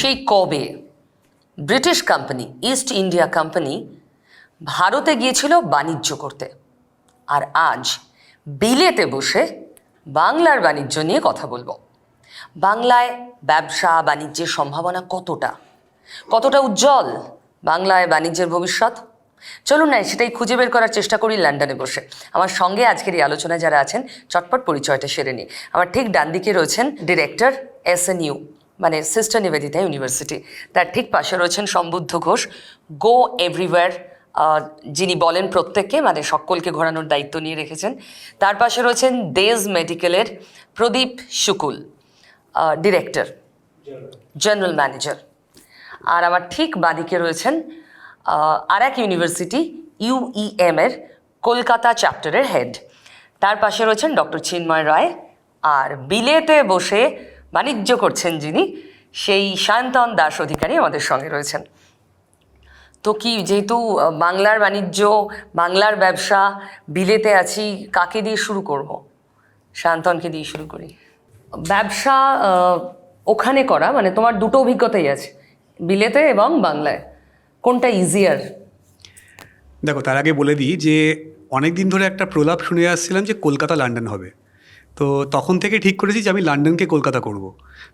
সেই কবে British company east India company ভারতে গিয়েছিল বাণিজ্য করতে, আর আজ বিলেতে বসে বাংলার বাণিজ্য নিয়ে কথা বলবো। বাংলায় ব্যবসা বাণিজ্যের সম্ভাবনা কতটা উজ্জ্বল বাংলায় বাণিজ্যের ভবিষ্যৎ? চলুন না সেটাই খুঁজে বের করার চেষ্টা করি লন্ডনে বসে। আমার সঙ্গে আজকের এই আলোচনায় যারা আছেন চটপট পরিচয়টা সেরে নিই। আমার ঠিক ডান দিকে রয়েছেন ডিরেক্টর SNU মানে সিস্টার নিবেদিতা ইউনিভার্সিটি, তার ঠিক পাশে রয়েছেন সম্বুদ্ধ ঘোষ, গো এভরিওয়্যার, যিনি বলেন প্রত্যেককে মানে সকলকে ঘোরানোর দায়িত্ব নিয়ে রেখেছেন। তার পাশে রয়েছেন দেজ মেডিকেলের প্রদীপ শুকুল, ডিরেক্টর, জেনারেল ম্যানেজার। আর আমার ঠিক বাঁদিকে রয়েছেন আর এক ইউনিভার্সিটি UEM এর কলকাতা চ্যাপ্টারের হেড, তার পাশে রয়েছেন ডক্টর চিন্ময় রায়। আর বিলেতে বসে বাণিজ্য করছেন যিনি, সেই সায়ন্তন দাস অধিকারী আমাদের সঙ্গে রয়েছেন। তো কি, যেহেতু বাংলার বাণিজ্য, বাংলার ব্যবসা, বিলেতে আছি, কাকে দিয়ে শুরু করব? সায়ন্তনকে দিয়ে শুরু করি। ব্যবসা ওখানে করা মানে তোমার দুটো অভিজ্ঞতাই আছে, বিলেতে এবং বাংলায়, কোনটা ইজিয়ার? দেখো, তার আগে বলে দিই যে অনেক দিন ধরে একটা প্রলাপ শুনে আসছিলাম যে কলকাতা লন্ডন হবে। তো তখন থেকে ঠিক করেছি যে আমি লন্ডনকে কলকাতা করব।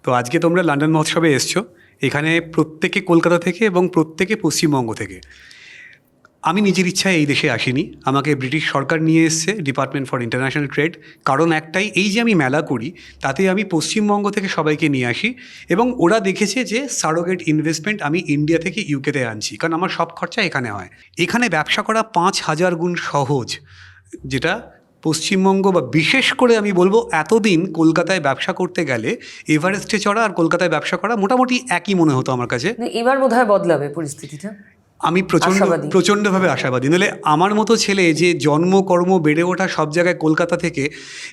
তো আজকে তোমরা লন্ডন মহোৎসবে এসছো, এখানে প্রত্যেকে কলকাতা থেকে এবং প্রত্যেকে পশ্চিমবঙ্গ থেকে। আমি নিজের ইচ্ছায় এই দেশে আসিনি, আমাকে ব্রিটিশ সরকার নিয়ে এসছে, ডিপার্টমেন্ট ফর ইন্টারন্যাশনাল ট্রেড। কারণ একটাই, এই যে আমি মেলা করি তাতে আমি পশ্চিমবঙ্গ থেকে সবাইকে নিয়ে আসি এবং ওরা দেখেছে যে সারোগেট ইনভেস্টমেন্ট আমি ইন্ডিয়া থেকে ইউকেতে আনছি, কারণ আমার সব খরচা এখানে হয়। এখানে ব্যবসা করা 5000 গুণ সহজ, যেটা পশ্চিমবঙ্গ বা বিশেষ করে আমি বলবো এতদিন কলকাতায় ব্যবসা করতে গেলে এভারেস্টে চড়া আর কলকাতায় ব্যবসা করা মোটামুটি একই মনে হতো আমার কাছে। এবার বোধহয় বদলাবে পরিস্থিতিটা, আমি প্রচণ্ডভাবে আশাবাদী। নাহলে আমার মতো ছেলে যে জন্মকর্ম বেড়ে ওঠা সব জায়গায় কলকাতা থেকে,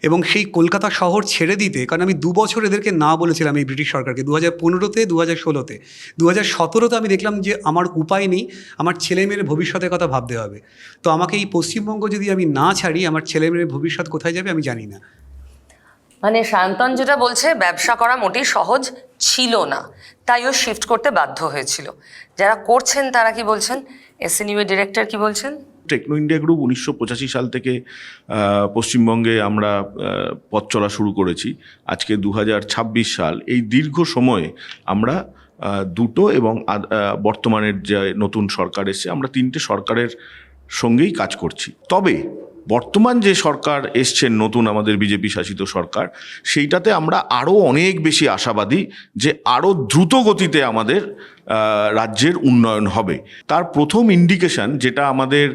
এবং সেই কলকাতা শহর ছেড়ে দিতে, কারণ আমি 2 বছর এদেরকে না বলেছিলাম এই ব্রিটিশ সরকারকে, 2015-তে, 2016-তে, 2017-তে আমি দেখলাম যে আমার উপায় নেই, আমার ছেলেমেয়ের ভবিষ্যতের কথা ভাবতে হবে। তো আমাকে এই পশ্চিমবঙ্গ যদি আমি না ছাড়ি, আমার ছেলেমেয়ের ভবিষ্যৎ কোথায় যাবে আমি জানি না। মানে সায়ন্তন যেটা বলছে, ব্যবসা করা মোটেই সহজ ছিল না, তাই ও শিফট করতে বাধ্য হয়েছিল। যারা করছেন তারা কি বলছেন? SNU এর ডিরেক্টর কি বলছেন? টেকনো ইন্ডিয়া গ্রুপ 1985 সাল থেকে পশ্চিমবঙ্গে আমরা পথ চলা শুরু করেছি। আজকে 2026 সাল। এই দীর্ঘ সময়ে আমরা দুটো এবং বর্তমানের যে নতুন সরকার এসছে, আমরা 3টে সরকারের সঙ্গেই কাজ করছি। তবে বর্তমান যে সরকার এসছেন নতুন, আমাদের বিজেপি শাসিত সরকার, সেইটাতে আমরা আরও অনেক বেশি আশাবাদী যে আরও দ্রুত গতিতে আমাদের রাজ্যের উন্নয়ন হবে। তার প্রথম ইন্ডিকেশন যেটা আমাদের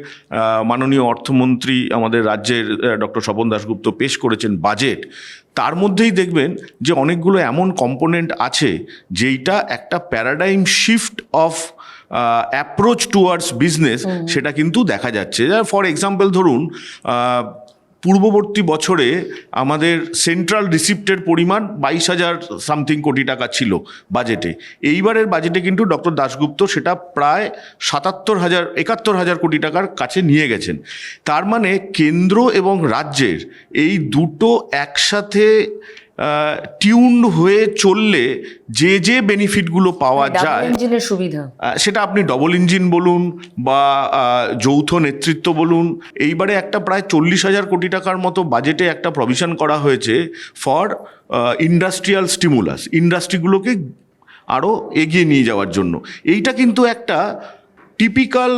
মাননীয় অর্থমন্ত্রী আমাদের রাজ্যের ডক্টর স্বপন দাশগুপ্ত পেশ করেছেন, বাজেট, তার মধ্যেই দেখবেন যে অনেকগুলো এমন কম্পোনেন্ট আছে যেইটা একটা paradigm shift of approach towards business, সেটা কিন্তু দেখা যাচ্ছে। ফর এক্সাম্পল ধরুন, পূর্ববর্তী বছরে আমাদের সেন্ট্রাল রিসিপ্টের পরিমাণ 22,000 সামথিং কোটি টাকা ছিল বাজেটে। এইবারের বাজেটে কিন্তু ডক্টর দাশগুপ্ত সেটা প্রায় 71,000 কোটি টাকার কাছে নিয়ে গেছেন। তার মানে কেন্দ্র এবং রাজ্যের এই দুটো একসাথে টিউনড হয়ে চললে যে বেনিফিটগুলো পাওয়া যায়, ইঞ্জিনের সুবিধা, সেটা আপনি ডবল ইঞ্জিন বলুন বা যৌথ নেতৃত্ব বলুন। এইবারে একটা প্রায় 40,000 কোটি টাকার মতো বাজেটে একটা প্রভিশন করা হয়েছে ফর ইন্ডাস্ট্রিয়াল স্টিমুলাস, ইন্ডাস্ট্রিগুলোকে আরও এগিয়ে নিয়ে যাওয়ার জন্য। এইটা কিন্তু একটা টিপিক্যাল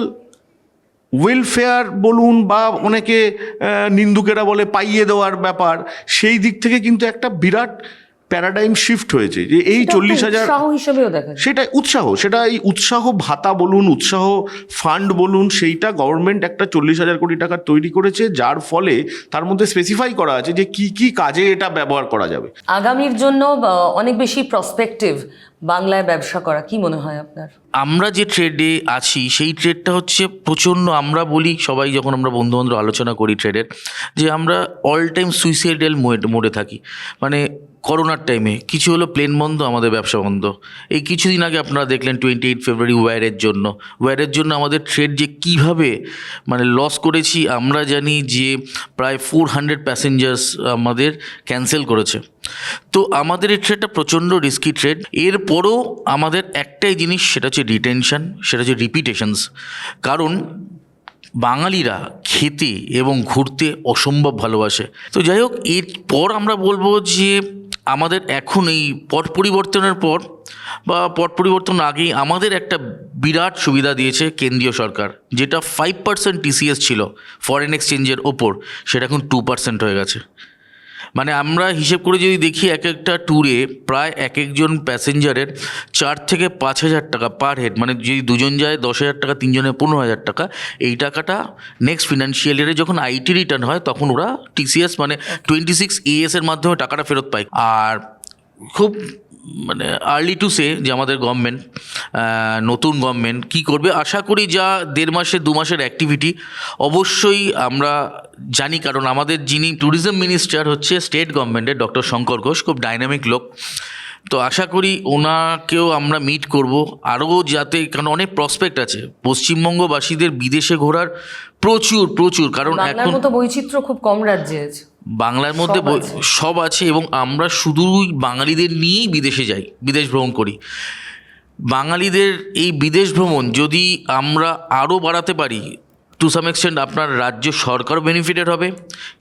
ওয়েলফেয়ার বলুন বা অনেকে নিন্দুকেরা বলে পাইয়ে দেওয়ার ব্যাপার, সেই দিক থেকে কিন্তু একটা বিরাট প্যারাডাইম শিফট হয়েছে যে এই 40,000 হিসেবেও দেখা যায়। সেটা উৎসাহ, সেটা এই উৎসাহ ভাতা বলুন, উৎসাহ ফান্ড বলুন, সেইটা গভর্নমেন্ট একটা 40,000 কোটি টাকা তৈরি করেছে, যার ফলে তার মধ্যে স্পেসিফাই করা আছে যে কি কি কাজে এটা ব্যবহার করা যাবে। আগামীর জন্য অনেক বেশি প্রসপেক্টিভ বাংলায় ব্যবসা করা, কি মনে হয় আপনার? আমরা যে ট্রেডে আছি সেই ট্রেডটা হচ্ছে প্রচণ্ড, আমরা বলি সবাই যখন আমরা বন্ধুবান্ধব আলোচনা করি ট্রেডের, যে আমরা অল টাইম সুইসাইডাল মোডে থাকি। মানে করোনার টাইমে কিছু হলো প্লেন বন্ধ, আমাদের ব্যবসা বন্ধ। এই কিছুদিন আগে আপনারা দেখলেন 28 ফেব্রুয়ারি ওয়্যারের জন্য আমাদের ট্রেড যে কীভাবে মানে লস করেছি আমরা জানি। যে প্রায় 400 প্যাসেঞ্জার্স আমাদের ক্যান্সেল করেছে। তো আমাদের এই ট্রেডটা প্রচণ্ড রিস্কি ট্রেড। এরপরও আমাদের একটাই জিনিস, সেটা হচ্ছে রিটেনশন, সেটা হচ্ছে রিপিটেশনস। কারণ বাঙালিরা খেতে এবং ঘুরতে অসম্ভব ভালোবাসে। তো যাই হোক, এরপর আমরা বলবো যে আমাদের এখন এই পট পরিবর্তনের পর বা পট পরিবর্তন আগেই আমাদের একটা বিরাট সুবিধা দিয়েছে কেন্দ্রীয় সরকার, যেটা 5% TCS ছিল ফরেন এক্সচেঞ্জের ওপর, সেটা এখন 2% হয়ে গেছে। মানে আমরা হিসেব করে যদি দেখি, এক একটা ট্যুরে প্রায় এক একজন প্যাসেঞ্জারের 4 থেকে 5,000 টাকা পার হেড, মানে যদি দুজন যায় 10,000 টাকা, তিনজনে 15,000 টাকা। এই টাকাটা নেক্সট ফিনান্সিয়াল ইয়ারে যখন আইটি রিটার্ন হয় তখন ওরা TCS মানে 26AS এর মাধ্যমে টাকাটা ফেরত পায়। আর খুব মানে আর্লি টু সে যে আমাদের গভর্নমেন্ট, নতুন গভর্নমেন্ট কী করবে। আশা করি যা 1.5 মাসে 2 মাসের অ্যাক্টিভিটি অবশ্যই আমরা জানি, কারণ আমাদের যিনি ট্যুরিজম মিনিস্টার হচ্ছে স্টেট গভর্নমেন্টের ডক্টর শঙ্কর ঘোষ, খুব ডাইনামিক লোক। তো আশা করি ওনাকেও আমরা মিট করব আরও, যাতে, কারণ অনেক প্রসপেক্ট আছে পশ্চিমবঙ্গবাসীদের বিদেশে ঘোরার প্রচুর। কারণ বাংলার এখন মতো বৈচিত্র্য খুব কম রাজ্যে আছে। বাংলার মধ্যে সব আছে, এবং আমরা শুধুই বাঙালিদের নিয়েই বিদেশে যাই, বিদেশ ভ্রমণ করি। বাঙালিদের এই বিদেশ ভ্রমণ যদি আমরা আরও বাড়াতে পারি, টু সাম এক্সটেন্ট আপনার রাজ্য সরকারও বেনিফিটেড হবে,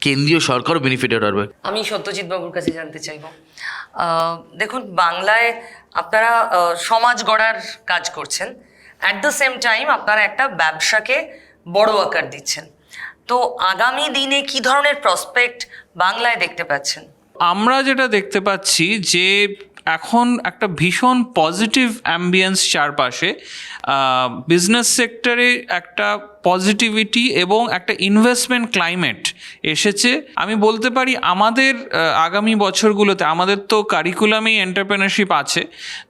কেন্দ্রীয় সরকারও বেনিফিটেড হবে। আমি সত্যজিৎ বাবুর কাছে জানতে চাইব, দেখুন বাংলায় আপনারা সমাজ গড়ার কাজ করছেন, অ্যাট দ্য সেম টাইম আপনারা একটা ব্যবসাকে বড় আকার দিচ্ছেন। তো আগামী দিনে কি ধরনের প্রসপেক্ট বাংলায় দেখতে পাচ্ছেন? আমরা যেটা দেখতে পাচ্ছি যে এখন একটা ভীষণ পজিটিভ অ্যাম্বিয়েন্স চারপাশে, বিজনেস সেক্টরে একটা পজিটিভিটি এবং একটা ইনভেস্টমেন্ট ক্লাইমেট এসেছে। আমি বলতে পারি আমাদের আগামী বছরগুলোতে, আমাদের তো কারিকুলামেই এন্টারপ্রেনারশিপ আছে,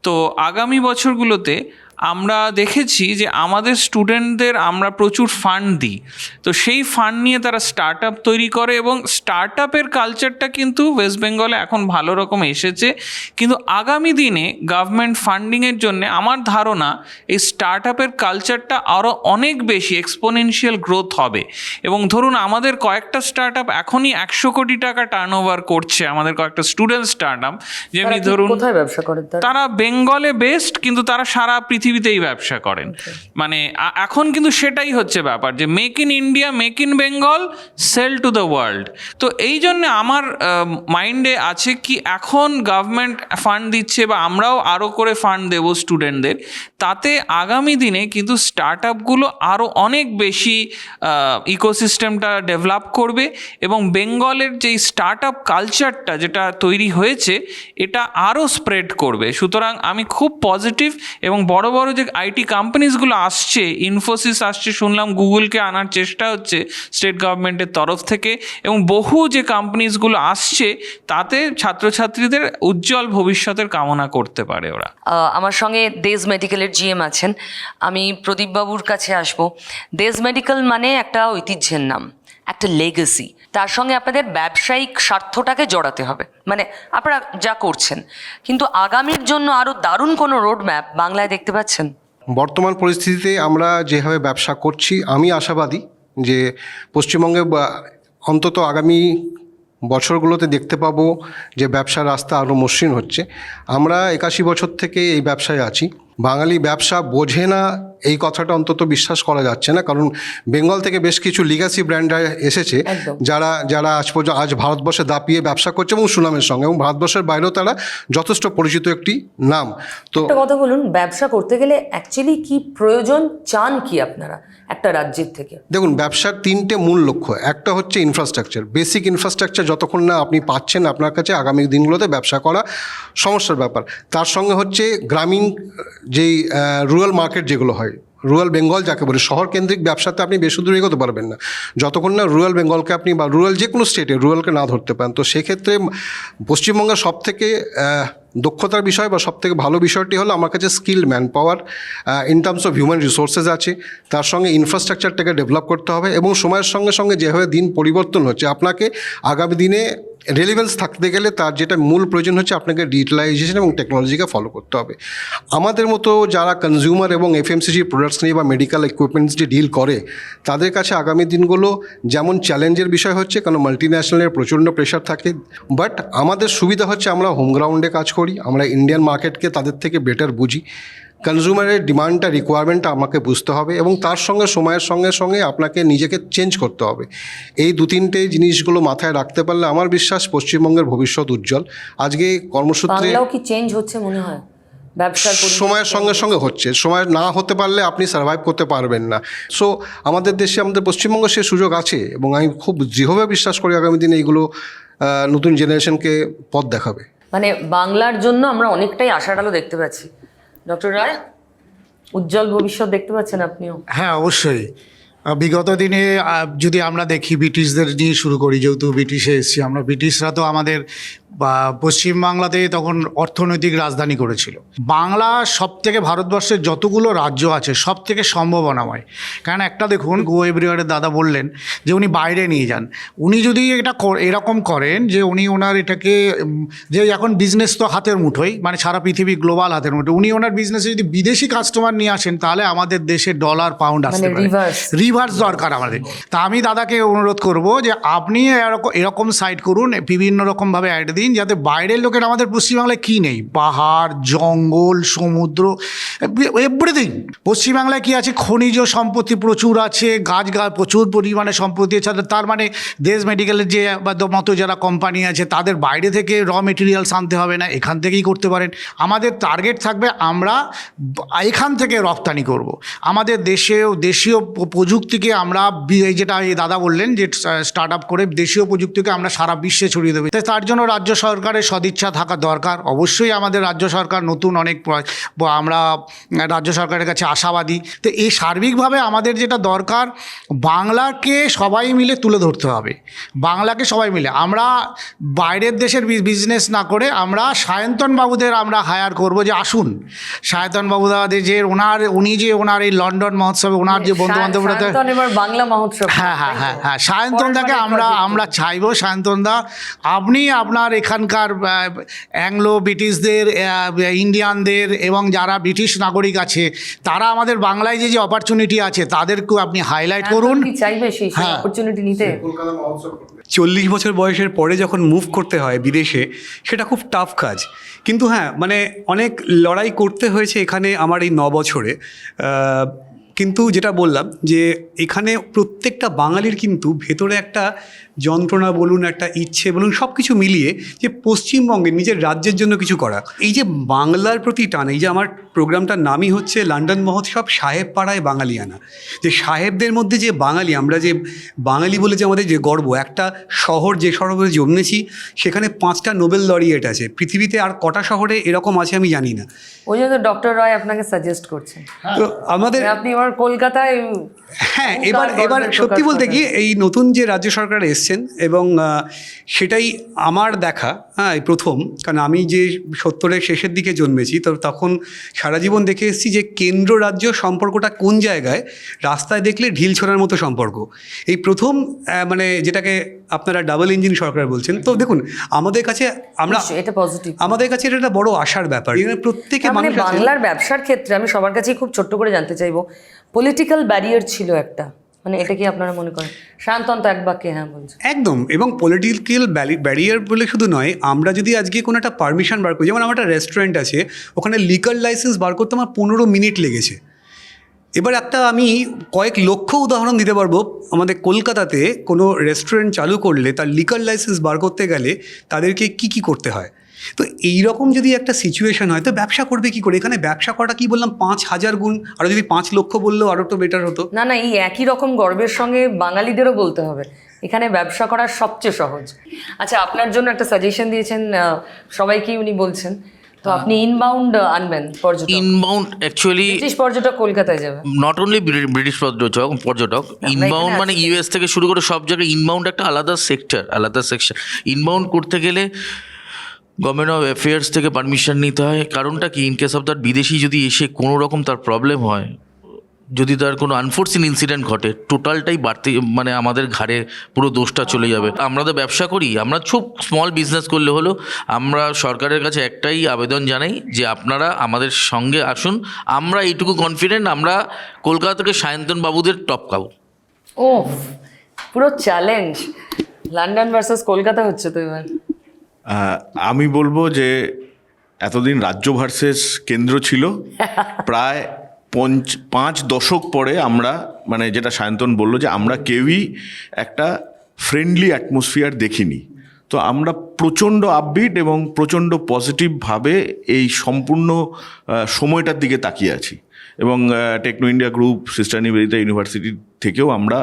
তো আগামী বছরগুলোতে আমরা দেখেছি যে আমাদের স্টুডেন্টদের আমরা প্রচুর ফান্ড দিই, তো সেই ফান্ড নিয়ে তারা স্টার্ট আপ তৈরি করে, এবং স্টার্ট আপের কালচারটা কিন্তু ওয়েস্ট বেঙ্গলে এখন ভালো রকম এসেছে। কিন্তু আগামী দিনে গভর্নমেন্ট ফান্ডিংয়ের জন্য আমার ধারণা এই স্টার্ট আপের কালচারটা আরও অনেক বেশি এক্সপোনেনশিয়াল গ্রোথ হবে। এবং ধরুন আমাদের কয়েকটা স্টার্ট আপ এখনই 100 কোটি টাকা টার্নওভার করছে, আমাদের কয়েকটা স্টুডেন্ট স্টার্ট আপ, যেমনি ধরুন কোথায় ব্যবসা করেন তারা বেঙ্গলে বেস্ট, কিন্তু তারা সারা পৃথিবীতেই ব্যবসা করেন। মানে এখন কিন্তু সেটাই হচ্ছে ব্যাপার, যে make in India, make in Bengal, sell to the world. তো এই জন্যে আমার মাইন্ডে আছে কি এখন গভর্নমেন্ট ফান্ড দিচ্ছে বা আমরাও আরও করে ফান্ড দেবো স্টুডেন্টদের, তাতে আগামী দিনে কিন্তু স্টার্ট আপগুলো আরও অনেক বেশি ইকোসিস্টেমটা ডেভেলপ করবে, এবং বেঙ্গলের যেই স্টার্ট আপ কালচারটা যেটা তৈরি হয়েছে এটা আরও স্প্রেড করবে। সুতরাং আমি খুব পজিটিভ, এবং বড় বড় যে আইটি কোম্পানিজগুলো আসছে, ইনফোসিস আসছে, শুনলাম গুগলকে আনার চেষ্টা হচ্ছে স্টেট গভর্নমেন্টের তরফ থেকে, এবং বহু যে কোম্পানিজগুলো আসছে তাতে ছাত্রছাত্রীদের উজ্জ্বল ভবিষ্যতের কামনা করতে পারে ওরা। আমার সঙ্গে দেজ মেডিকেলের GM আছেন, আমি প্রদীপবাবুর কাছে আসব। দেজ মেডিকেল মানে একটা ঐতিহ্যের নাম, একটা লেগেসি, তার সঙ্গে আপনাদের ব্যবসায়িক স্বার্থটাকে জড়াতে হবে, মানে আপনারা যা করছেন। কিন্তু আগামীর জন্য আরও দারুণ কোনো রোড ম্যাপ বাংলায় দেখতে পাচ্ছেন? বর্তমান পরিস্থিতিতে আমরা যেভাবে ব্যবসা করছি, আমি আশাবাদী যে পশ্চিমবঙ্গে অন্তত আগামী বছরগুলোতে দেখতে পাবো যে ব্যবসার রাস্তা আরও মসৃণ হচ্ছে। আমরা 81 বছর থেকে এই ব্যবসায় আছি। বাঙালি ব্যবসা বোঝে না এই কথাটা অন্তত বিশ্বাস করা যাচ্ছে না, কারণ বেঙ্গল থেকে বেশ কিছু লিগ্যাসি ব্র্যান্ড এসেছে যারা আজ ভারতবর্ষে দাপিয়ে ব্যবসা করছে এবং সুনামের সঙ্গে, এবং ভারতবর্ষের বাইরেও তারা যথেষ্ট পরিচিত একটি নাম। তো একটা কথা বলুন, ব্যবসা করতে গেলে অ্যাকচুয়ালি কি প্রয়োজন, চান কি আপনারা একটা রাজ্যের থেকে? দেখুন, ব্যবসার 3টে মূল লক্ষ্য। একটা হচ্ছে ইনফ্রাস্ট্রাকচার, বেসিক ইনফ্রাস্ট্রাকচার যতক্ষণ না আপনি পাচ্ছেন আপনার কাছে আগামী দিনগুলোতে ব্যবসা করা সমস্যার ব্যাপার। তার সঙ্গে হচ্ছে গ্রামীণ যেই রুরাল মার্কেট যেগুলো হয়, রুরাল বেঙ্গল যাকে বলে, শহর কেন্দ্রিক ব্যবসাতে আপনি বেশি দূর এগোতে পারবেন না যতক্ষণ না রুরাল বেঙ্গলকে আপনি, বা রুরাল যে কোনো স্টেটে রুরালকে না ধরতে পারেন। তো সেক্ষেত্রে পশ্চিমবঙ্গের সবথেকে দক্ষতার বিষয় বা সবথেকে ভালো বিষয়টি হলো আমার কাছে skilled man power in terms of human resources আছে, তার সঙ্গে ইনফ্রাস্ট্রাকচারটাকে ডেভেলপ করতে হবে, এবং সময়ের সঙ্গে সঙ্গে যেভাবে দিন পরিবর্তন হচ্ছে আপনাকে আগামী দিনে রেলিভেন্স থাকতে গেলে তার যেটা মূল প্রয়োজন হচ্ছে আপনাকে ডিজিটালাইজেশন এবং টেকনোলজিকে ফলো করতে হবে। আমাদের মতো যারা কনজিউমার এবং এফএমসিজি প্রোডাক্টস নিয়ে বা মেডিকেল ইকুইপমেন্টস যে ডিল করে তাদের কাছে আগামী দিনগুলো যেমন চ্যালেঞ্জের বিষয় হচ্ছে, কারণ মাল্টিন্যাশনালের প্রচণ্ড প্রেশার থাকে, বাট আমাদের সুবিধা হচ্ছে আমরা হোম গ্রাউন্ডে কাজ করি, আমরা ইন্ডিয়ান মার্কেটকে তাদের থেকে বেটার বুঝি। কনজিউমারের ডিমান্ডটা রিকোয়ারমেন্টটা আমাকে বুঝতে হবে এবং তার সঙ্গে সময়ের সঙ্গে সঙ্গে আপনাকে নিজেকে চেঞ্জ করতে হবে। এই 2-3টে জিনিসগুলো মাথায় রাখতে পারলে আমার বিশ্বাস পশ্চিমবঙ্গের ভবিষ্যৎ উজ্জ্বল। আজকে কর্মসূত্রে বাংলাও কি চেঞ্জ হচ্ছে মনে হয় ব্যবসার পরিবেশ? সময়ের সঙ্গে সঙ্গে হচ্ছে, সময় না হতে পারলে আপনি সার্ভাইভ করতে পারবেন না। সো আমাদের দেশে, আমাদের পশ্চিমবঙ্গে সে সুযোগ আছে এবং আমি খুব দৃঢ়ভাবে বিশ্বাস করি আগামী দিনে এইগুলো নতুন জেনারেশনকে পথ দেখাবে। মানে বাংলার জন্য আমরা অনেকটাই আশার আলো দেখতে পাচ্ছি। ডক্টর রায়, উজ্জ্বল ভবিষ্যৎ দেখতে পাচ্ছেন আপনিও? হ্যাঁ, অবশ্যই। বিগত দিনে যদি আমরা দেখি, ব্রিটিশদের নিয়ে শুরু করি, যেহেতু ব্রিটিশে এসেছি আমরা, ব্রিটিশরা তো আমাদের পশ্চিমবাংলাতে তখন অর্থনৈতিক রাজধানী করেছিল। বাংলা সব থেকে ভারতবর্ষের যতগুলো রাজ্য আছে সব থেকে সম্ভাবনাময়। কারণ একটা দেখুন, গো এভরিওয়ারের দাদা বললেন যে উনি বাইরে নিয়ে যান। উনি যদি এটা এরকম করেন যে উনি ওনার এটাকে, যে এখন বিজনেস তো হাতের মুঠোই, মানে সারা পৃথিবী গ্লোবাল হাতের মুঠোই, উনি ওনার বিজনেসে যদি বিদেশি কাস্টমার নিয়ে আসেন তাহলে আমাদের দেশে ডলার পাউন্ড আসতে পারে। রিভার্স দরকার আমাদের। তা আমি দাদাকে অনুরোধ করব যে আপনি এরকম সাইট করুন, বিভিন্ন রকমভাবে অ্যাড দিন, যাতে বাইরের লোকের আমাদের পশ্চিমবাংলায় কী নেই, পাহাড়, জঙ্গল, সমুদ্র, এভরিথিং। পশ্চিমবাংলায় কী আছে, খনিজ সম্পত্তি প্রচুর আছে, গাছ প্রচুর পরিমাণে সম্পত্তি আছে। তার মানে দেশ মেডিকেলের যে মতো যারা কোম্পানি আছে তাদের বাইরে থেকে র মেটেরিয়ালস আনতে হবে না, এখান থেকেই করতে পারেন। আমাদের টার্গেট থাকবে আমরা এখান থেকে রপ্তানি করব। আমাদের দেশীয় প্রযুক্তিকে আমরা, যেটা এই দাদা বললেন যে স্টার্ট আপ করে দেশীয় প্রযুক্তিকে আমরা সারা বিশ্বে ছড়িয়ে দেবো। তাই তার জন্য রাজ্য সরকারের সদিচ্ছা থাকা দরকার। অবশ্যই আমাদের রাজ্য সরকার নতুন অনেক, আমরা রাজ্য সরকারের কাছে আশাবাদী। তো এই সার্বিকভাবে আমাদের যেটা দরকার, বাংলাকে সবাই মিলে তুলে ধরতে হবে। বাংলাকে সবাই মিলে, আমরা বাইরের দেশের বিজনেস না করে আমরা সায়ন্তন বাবুদের আমরা হায়ার করব যে আসুন, সায়ন্তন বাবুদের যে উনি যে ওনার এই লন্ডন মহোৎসবে ওনার যে বন্ধু বান্ধবরা, এবার বাংলা মহোৎসব। হ্যাঁ, সায়ন্তনদাকে আমরা চাইবো, সায়ন্তনদা আপনি আপনার এখানকার অ্যাংলো ব্রিটিশদের, ইন্ডিয়ানদের এবং যারা ব্রিটিশ নাগরিক আছে তারা আমাদের বাংলায় যে অপরচুনিটি আছে তাদেরকেও আপনি হাইলাইট করুন। চাইবে সেই অপরচুনিটি নিতে। 40 বছর বয়সের পরে যখন মুভ করতে হয় বিদেশে, সেটা খুব টাফ কাজ। কিন্তু হ্যাঁ, মানে অনেক লড়াই করতে হয়েছে এখানে আমার এই 9 বছরে। কিন্তু যেটা বললাম যে এখানে প্রত্যেকটা বাঙালির কিন্তু ভেতরে একটা যন্ত্রণা বলুন, একটা ইচ্ছে বলুন, সব কিছু মিলিয়ে যে পশ্চিমবঙ্গে নিজের রাজ্যের জন্য কিছু করা, এই যে বাংলার প্রতি টান। এই যে আমার প্রোগ্রামটার নামই হচ্ছে লন্ডন মহোৎসব সাহেব পাড়ায় বাঙালিয়ানা। যে সাহেবদের মধ্যে যে বাঙালি, আমরা যে বাঙালি বলে যে আমাদের যে গর্ব, একটা শহর যে শহরে জন্মেছি সেখানে 5টা নোবেল লরিয়েট আছে। পৃথিবীতে আর কটা শহরে এরকম আছে আমি জানি না। ওই জন্য ডক্টর রয় আপনাকে সাজেস্ট করছেন। তো আমাদের, আপনি এবার কলকাতায়, হ্যাঁ, এবার সত্যি বলতে কি এই নতুন যে রাজ্য সরকার এসছেন এবং সেটাই আমার দেখা, হ্যাঁ, এই প্রথম। কারণ আমি যে 70-এর শেষের দিকে জন্মেছি, তো তখন সারা জীবন দেখে এসেছি যে কেন্দ্র রাজ্য সম্পর্কটা কোন জায়গায় রাস্তায় দেখলে ঢিল ছোড়ার মতো সম্পর্ক। এই প্রথম, মানে যেটাকে আপনারা ডাবল ইঞ্জিন সরকার বলছেন। তো দেখুন, আমাদের কাছে এটা পজিটিভ, আমাদের কাছে এটা একটা বড় আশার ব্যাপার। এখানে প্রত্যেকে মানে বাংলার ব্যবসার ক্ষেত্রে আমি সবার কাছেই খুব ছোট্ট করে জানতে চাইবো, পলিটিক্যাল ব্যারিয়ার ছিল একটা, মানে এটা কি আপনারা মনে করেন? শান্তন তো এক বাক্যে হ্যাঁ বলছে। একদম। এবং পলিটিক্যাল ব্যারিয়ার বলে শুধু নয়, আমরা যদি আজকে কোনো একটা পারমিশন বার করি, যেমন আমার একটা রেস্টুরেন্ট আছে, ওখানে লিকার লাইসেন্স বার করতে আমার 15 মিনিট লেগেছে। এবার আমি কয়েক লক্ষ উদাহরণ দিতে পারবো। আমাদের কলকাতাতে কোনো রেস্টুরেন্ট চালু করলে তার লিকার লাইসেন্স বার করতে গেলে তাদেরকে কি করতে হয়। তো এইরকম যদি একটা সিচুয়েশন হয় তো ব্যবসা করবে কি করে? এখানে ব্যবসা করাটা কি বললাম 5000 গুণ, আর যদি 5 লক্ষ বললেও আরও একটু বেটার হতো। না, এই একই রকম গর্বের সঙ্গে বাঙালিদেরও বলতে হবে এখানে ব্যবসা করা সবচেয়ে সহজ। আচ্ছা, আপনার জন্য একটা সাজেশন দিয়েছেন সবাইকেই উনি বলছেন, তো আপনি ইনবাউন্ড আনবেন পর্যটক। ইনবাউন্ড অ্যাকচুয়ালি ব্রিটিশ পর্যটক কলকাতায় যাবে, নট অনলি ব্রিটিশ পর্যটক, ইনবাউন্ড মানে ইউএস থেকে শুরু করে সব জায়গায় ইনবাউন্ড একটা আলাদা সেকশন। ইনবাউন্ড করতে গেলে গভর্নমেন্ট অফ অ্যাফেয়ার্স থেকে পারমিশন নিতে হয়। কারণটা কি, ইন কেস অফ দ্যাট বিদেশি যদি এসে কোনো রকম তার প্রবলেম হয়, যদি তার কোনো আনফোর্সিন ইনসিডেন্ট ঘটে টোটালটাই বাড়তি মানে আমাদের ঘাড়ে পুরো দোষটা চলে যাবে। আমরা তো ব্যবসা করি, আমরা খুব স্মল বিজনেস করলে হলো, আমরা সরকারের কাছে একটাই আবেদন জানাই যে আপনারা আমাদের সঙ্গে আসুন। আমরা এইটুকু কনফিডেন্ট আমরা কলকাতা থেকে সায়ন্তন বাবুদের টপকাবো। ও পুরো চ্যালেঞ্জ, লন্ডন ভার্সেস কলকাতা হচ্ছে তো এবার। আমি বলবো যে এতদিন রাজ্য ভার্সেস কেন্দ্র ছিল, প্রায় 5 দশক পরে আমরা মানে যেটা সায়ন্তন বললো যে আমরা কেউই একটা ফ্রেন্ডলি অ্যাটমসফিয়ার দেখিনি। তো আমরা প্রচণ্ড আপবিট এবং প্রচণ্ড পজিটিভভাবে এই সম্পূর্ণ সময়টার দিকে তাকিয়ে আছি। এবং Techno India group, sister Nivedita university থেকেও আমরা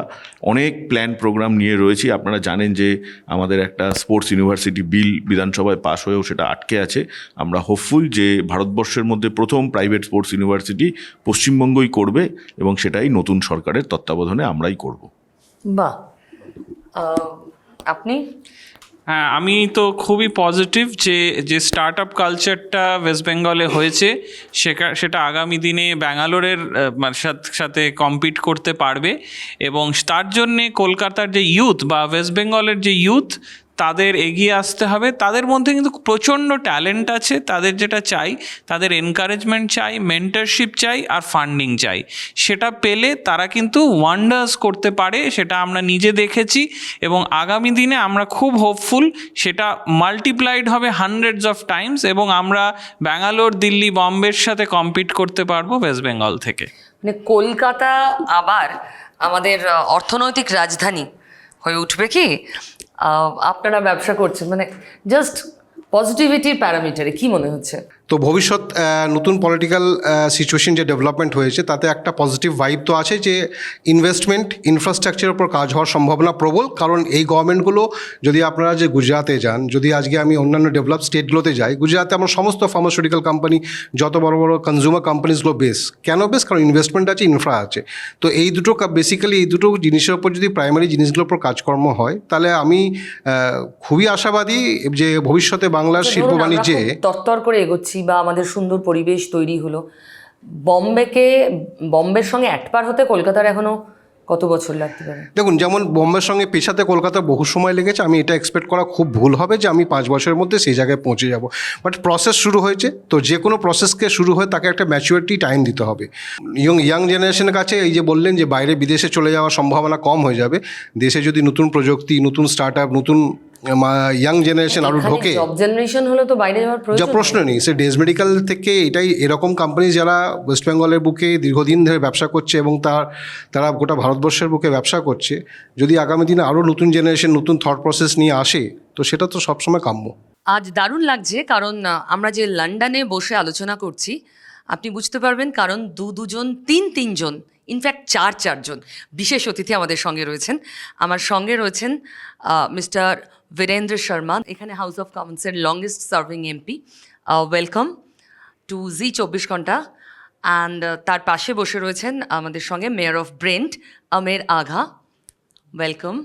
অনেক প্ল্যান প্রোগ্রাম নিয়ে রয়েছি। আপনারা জানেন যে আমাদের একটা স্পোর্টস ইউনিভার্সিটি বিল বিধানসভায় পাশ হয়েও সেটা আটকে আছে। আমরা হোপফুল যে ভারতবর্ষের মধ্যে প্রথম প্রাইভেট স্পোর্টস ইউনিভার্সিটি পশ্চিমবঙ্গই করবে এবং সেটাই নতুন সরকারের তত্ত্বাবধানে আমরাই করব। বাহ, আপনি? হ্যাঁ, আমি তো খুবই পজিটিভ যে স্টার্ট আপ কালচারটা ওয়েস্ট বেঙ্গলে হয়েছে সেটা আগামী দিনে ব্যাঙ্গালোরের সাথে কম্পিট করতে পারবে। এবং তার জন্যে কলকাতার যে ইউথ বা ওয়েস্ট বেঙ্গলের যে ইউথ তাদের এগিয়ে আসতে হবে। তাদের মধ্যে কিন্তু প্রচণ্ড ট্যালেন্ট আছে, তাদের যেটা চাই তাদের এনকারেজমেন্ট চাই, মেন্টরশিপ চাই আর ফান্ডিং চাই। সেটা পেলে তারা কিন্তু ওয়ান্ডার্স করতে পারে, সেটা আমরা নিজে দেখেছি এবং আগামী দিনে আমরা খুব হোপফুল সেটা মাল্টিপ্লাইড হবে হান্ড্রেডস অফ টাইমস এবং আমরা ব্যাঙ্গালোর, দিল্লি, বম্বের সাথে কম্পিট করতে পারবো ওয়েস্ট বেঙ্গল থেকে। মানে কলকাতা আবার আমাদের অর্থনৈতিক রাজধানী হয়ে উঠবে কি? আপনারা ব্যবসা করছেন, মানে জাস্ট পজিটিভিটির প্যারামিটারে কি মনে হচ্ছে? তো ভবিষ্যৎ নতুন পলিটিক্যাল সিচুয়েশন যে ডেভেলপমেন্ট হয়েছে তাতে একটা পজিটিভ ভাইব তো আছে যে ইনভেস্টমেন্ট ইনফ্রাস্ট্রাকচারের উপর কাজ হওয়ার সম্ভাবনা প্রবল। কারণ এই গভর্নমেন্টগুলো, যদি আপনারা যে গুজরাটে যান, যদি আজকে আমি অন্যান্য ডেভেলপ স্টেটগুলোতে যাই, গুজরাটে আমার সমস্ত ফার্মাসিউটিক্যাল কোম্পানি, যত বড় বড় কনজিউমার কোম্পানিসগুলো কেন বেস? কারণ ইনভেস্টমেন্ট আছে, ইনফ্রা আছে। তো এই দুটো বেসিক্যালি এই দুটো জিনিসের উপর যদি প্রাইমারি জিনিসগুলোর উপর কাজকর্ম হয় তাহলে আমি খুবই আশাবাদী যে ভবিষ্যতে বাংলার শিল্প বাণিজ্যে তরতর করে এগোচ্ছি বা আমাদের সুন্দর পরিবেশ তৈরি হলো। বম্বের সঙ্গে একবার হতে কলকাতার এখনো কত বছর লাগতে পারে? দেখুন, যেমন বোম্বের সঙ্গে পেছাতে কলকাতার বহু সময় লেগেছে, আমি এটা এক্সপেক্ট করা খুব ভুল হবে যে আমি 5 বছরের মধ্যে সেই জায়গায় পৌঁছে যাব। বাট প্রসেস শুরু হয়েছে, তো যে কোনো প্রসেসকে শুরু হয়ে তাকে একটা ম্যাচুরিটি টাইম দিতে হবে। ইয়াং জেনারেশনের কাছে এই যে বললেন যে বাইরে বিদেশে চলে যাওয়ার সম্ভাবনা কম হয়ে যাবে, দেশে যদি নতুন প্রযুক্তি, নতুন স্টার্ট আপ, নতুন ইয়াং জেনারেশন আরও ঢোকে, জব জেনারেশন হলে তো বাইরে যাওয়ার যা প্রশ্ন নেই। সে ডেজ মেডিকেল থেকে এরকম কোম্পানি যারা ওয়েস্ট বেঙ্গলের বুকে দীর্ঘদিন ধরে ব্যবসা করছে এবং তারা গোটা ভারতবর্ষের বুকে ব্যবসা করছে, যদি আগামী দিনে আরও নতুন জেনারেশন নতুন থট প্রসেস নিয়ে আসে তো সেটা তো সবসময় কাম্য। আজ দারুণ লাগছে কারণ আমরা যে লন্ডনে বসে আলোচনা করছি, আপনি বুঝতে পারবেন কারণ দুজন তিনজন ইনফ্যাক্ট চারজন বিশেষ অতিথি আমাদের সঙ্গে রয়েছেন। আমার সঙ্গে রয়েছেন মিস্টার বীরেন্দ্র শর্মা, এখানে হাউস অফ কমন্সের longest serving MP. Welcome to Zee 24 Ghanta. And তার পাশে বসে রয়েছেন আমাদের সঙ্গে মেয়র অফ ব্রেন্ট আমের আঘা, ওয়েলকাম।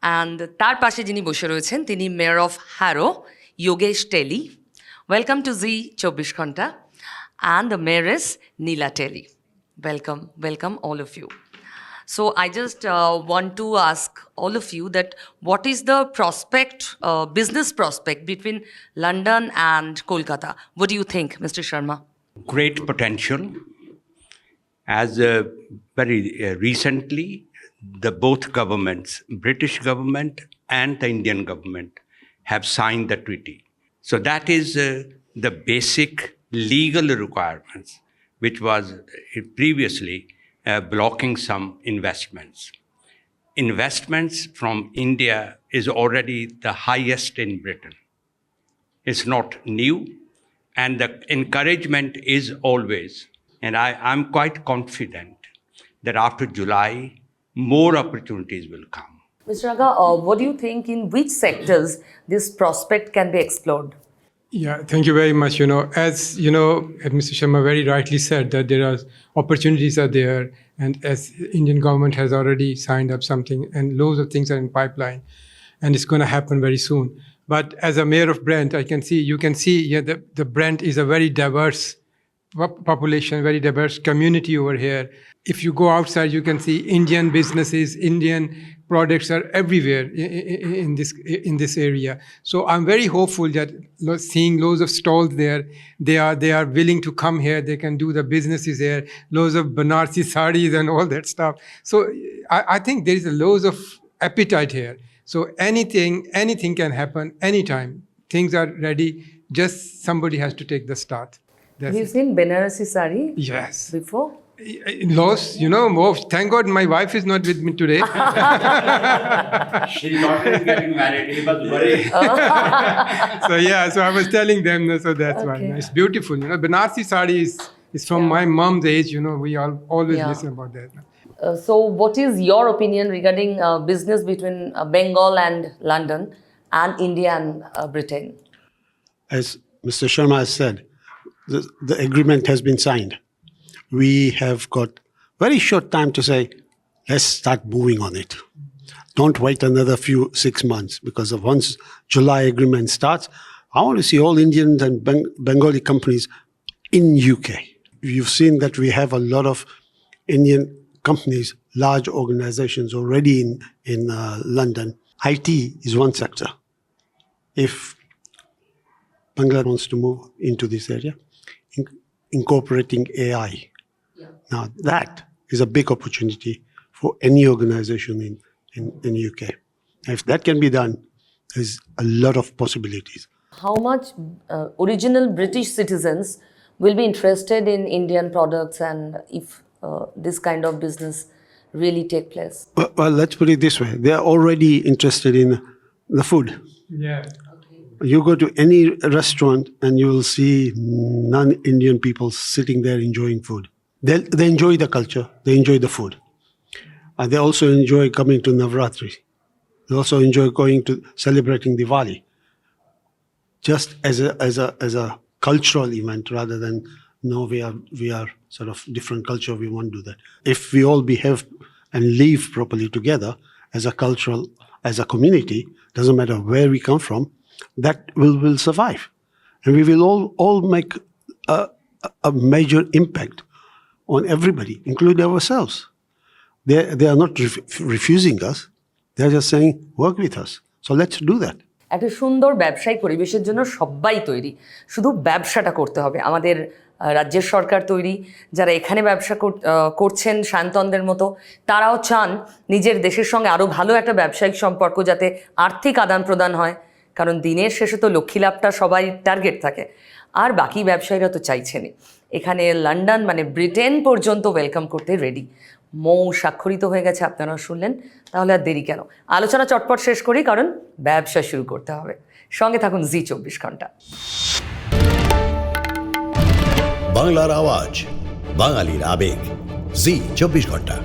অ্যান্ড তার পাশে যিনি বসে রয়েছেন তিনি mayor of Harrow Yogesh Teli, welcome to Zee 24 Ghanta. And the mayoress Nila Teli, welcome all of you. So I just want to ask all of you that what is the business prospect between London and Kolkata? What do you think, Mr. Sharma? Great potential. As very recently, both governments, British government and the Indian government, have signed the treaty. So that is the basic legal requirements, which was previously blocking some investments. Investments from India is already the highest in Britain. It's not new, and the encouragement is always, and I'm quite confident that after July, more opportunities will come. Mr. Agha, what do you think, in which sectors this prospect can be explored? Yeah, thank you very much. As Mr. Sharma very rightly said that there are opportunities are there, and as Indian government has already signed up something, and loads of things are in pipeline, and it's going to happen very soon. But as a mayor of Brent, you can see the Brent is a very diverse population, very diverse community over here. If you go outside, you can see Indian businesses, Indian products are everywhere in this area. So I'm very hopeful that seeing loads of stalls there, they are willing to come here. They can do the businesses here. Loads of Banarsi sarees and all that stuff. So I think there is a loads of appetite here. So anything can happen anytime. Things are ready. Just somebody has to take the start. Have you seen Banarasi sari Yes. before? Lost, thank God my wife is not with me today. His daughter is getting married. He was worried. So I was telling them, so that's why. Okay. It's beautiful. Banarsi sari is from my mom's age, we all always Yeah. listen about that. So what is your opinion regarding business between Bengal and London and India and Britain? As Mr. Sharma has said, the agreement has been signed. We have got very short time to say, let's start moving on it. Don't wait another 6 months, because once July agreement starts, I want to see all Indian and Bengali companies in UK. You've seen that we have a lot of Indian companies, large organizations already in London. IT is one sector. If Bangladesh wants to move into this area, incorporating AI. Now that is a big opportunity for any organization in UK. If that can be done, there's a lot of possibilities. How much original British citizens will be interested in Indian products, and if this kind of business really take place? Well, let's put it this way. They're already interested in the food. Yeah. You go to any restaurant and you will see non-Indian people sitting there enjoying food. They enjoy the culture. They enjoy the food. And they also enjoy coming to Navratri. They also enjoy going to celebrating Diwali. Just as a cultural event, rather than we are sort of different culture. We won't do that. If we all behave and live properly together as a community, doesn't matter where we come from, that will survive, and we will all make a major impact on everybody, including ourselves. They are not refusing us. They are just saying, work with us. So let's do that. একটা সুন্দর ব্যবসায়িক পরিবেশের জন্য সবাই তৈরি, শুধু ব্যবসাটা করতে হবে। আমাদের রাজ্যের সরকার তৈরি, যারা এখানে ব্যবসা করছেন সায়ন্তনদের মতো, তারাও চান নিজের দেশের সঙ্গে আরও ভালো একটা ব্যবসায়িক সম্পর্ক, যাতে আর্থিক আদান প্রদান হয়, কারণ দিনের শেষে তো লক্ষ্মী লাভটা সবাই টার্গেট থাকে। আর বাকি ব্যবসায়ীরা তো চাইছেনই। এখানে লন্ডন মানে ব্রিটেন পর্যন্ত ওয়েলকাম করতে রেডি। মৌ স্বাক্ষরিত হয়ে গেছে, আপনারা শুনলেন। তাহলে আর দেরি কেন, আলোচনা চটপট শেষ করি, কারণ ব্যবসা শুরু করতে হবে। সঙ্গে থাকুন জি 24 ঘন্টা। বাংলার আওয়াজ, বাঙালির আবেগ, জি 24 ঘন্টা।